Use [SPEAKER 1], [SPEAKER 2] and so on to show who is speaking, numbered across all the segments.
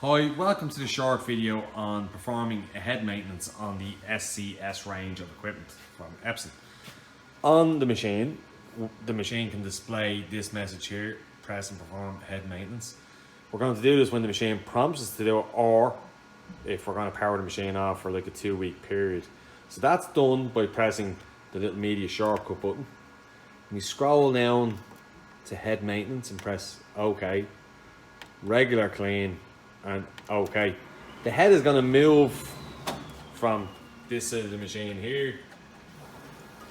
[SPEAKER 1] Hi, welcome to the short video on performing a head maintenance on the SCS range of equipment from Epson. On the machine can display this message here: press and perform head maintenance. We're going to do this when the machine prompts us to do it, or if we're going to power the machine off for like a 2-week period. So that's done by pressing the little media shortcut button. We scroll down to head maintenance and press OK, regular clean, and OK. The head is going to move from this side of the machine here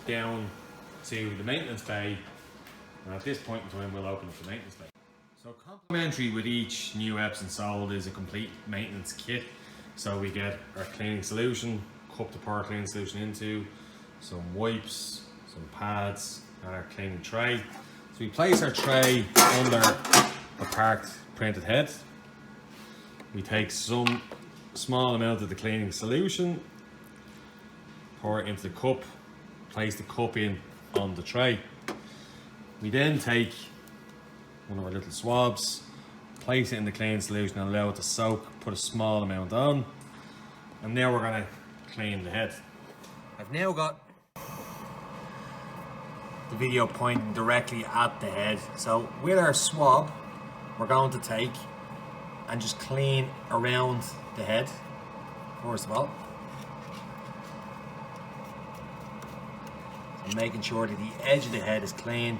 [SPEAKER 1] down to the maintenance bay, and at this point in time we'll open up the maintenance bay. So complimentary with each new Epson sold is a complete maintenance kit. So we get our cleaning solution, cup to pour cleaning solution into, some wipes, some pads, and our cleaning tray. So we place our tray under the parked printed head. We take some small amount of the cleaning solution, pour it into the cup, place the cup in on the tray. We then take one of our little swabs, place it in the cleaning solution and allow it to soak, put a small amount on, and now we're going to clean the head. I've now got the video pointing directly at the head. So with our swab, we're going to take and just clean around the head, first of all. So making sure that the edge of the head is clean.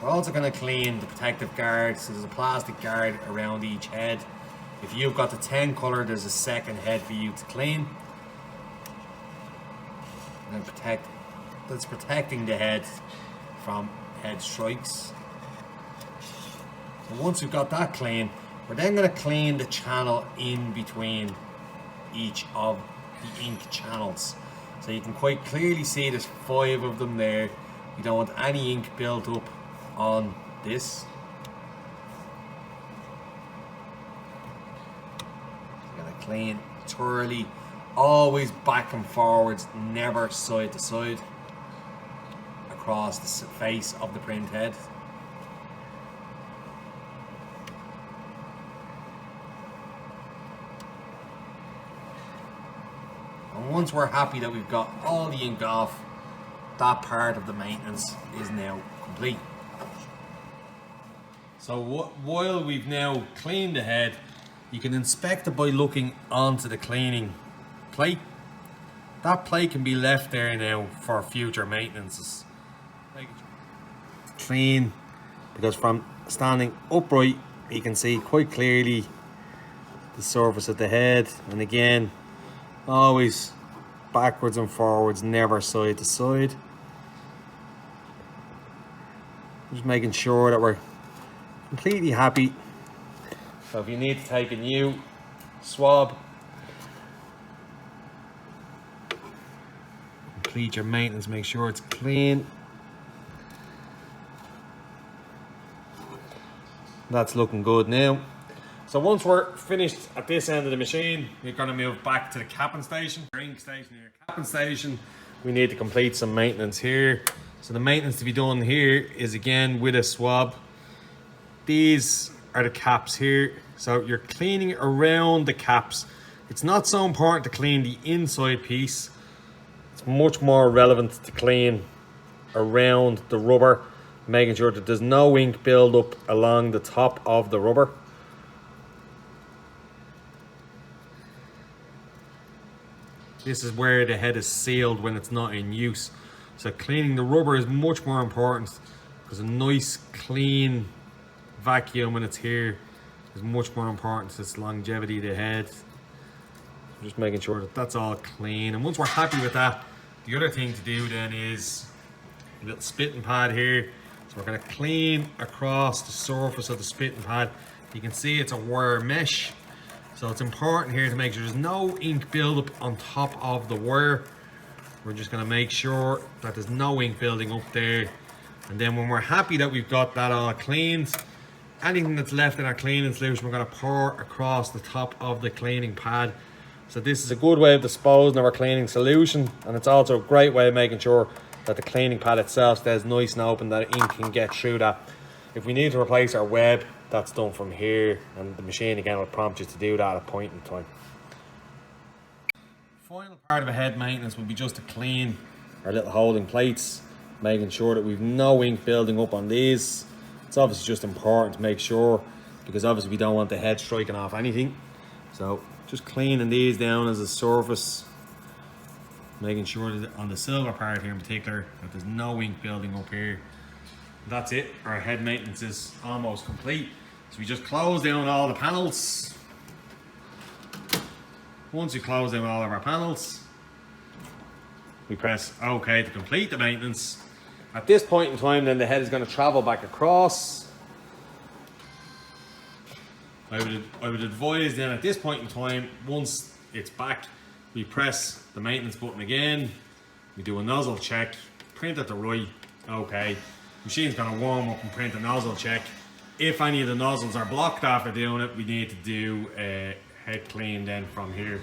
[SPEAKER 1] We're also going to clean the protective guard. So there's a plastic guard around each head. If you've got the 10 color, there's a second head for you to clean. And that's protecting the head from head strikes. So once we've got that clean, we're then going to clean the channel in between each of the ink channels. So you can quite clearly see there's 5 of them there. We don't want any ink built up on this. We're going to clean thoroughly, always back and forwards, never side to side, across the face of the print head. And once we're happy that we've got all the ink off, that part of the maintenance is now complete. So while we've now cleaned the head, you can inspect it by looking onto the cleaning plate. That plate can be left there now for future maintenances. Clean, because from standing upright you can see quite clearly the surface of the head, and again always backwards and forwards, never side to side. Just making sure that we're completely happy. So if you need to take a new swab, complete your maintenance, make sure it's clean. That's looking good now. So once we're finished at this end of the machine, we're going to move back to the capping station, your ink station, your capping station. We need to complete some maintenance here. So the maintenance to be done here is again with a swab. These are the caps here. So you're cleaning around the caps. It's not so important to clean the inside piece. It's much more relevant to clean around the rubber, making sure that there's no ink build up along the top of the rubber. This is where the head is sealed when it's not in use. So cleaning the rubber is much more important, because a nice clean vacuum when it's here is much more important to its longevity of the head. Just making sure that that's all clean. And once we're happy with that, the other thing to do then is a little spitting pad here. So we're going to clean across the surface of the spitting pad. You can see it's a wire mesh. So it's important here to make sure there's no ink buildup on top of the wire. We're just going to make sure that there's no ink building up there. And then when we're happy that we've got that all cleaned, anything that's left in our cleaning solution, we're going to pour across the top of the cleaning pad. So this is a good way of disposing of our cleaning solution, and it's also a great way of making sure that the cleaning pad itself stays nice and open, that ink can get through that. If we need to replace our web, that's done from here, and the machine again will prompt you to do that at a point in time. Final part of a head maintenance will be just to clean our little holding plates, making sure that we've no ink building up on these. It's obviously just important to make sure, because obviously we don't want the head striking off anything. So just cleaning these down as a surface, making sure that on the silver part here in particular that there's no ink building up here. That's it, our head maintenance is almost complete. So we just close down all the panels. Once we close down all of our panels, we press OK to complete the maintenance. At this point in time, then the head is going to travel back across. I would advise then at this point in time, once it's back, we press the maintenance button again. We do a nozzle check, print at the right, OK. Machine's going to warm up and print a nozzle check. If any of the nozzles are blocked after doing it, we need to do a head clean then from here.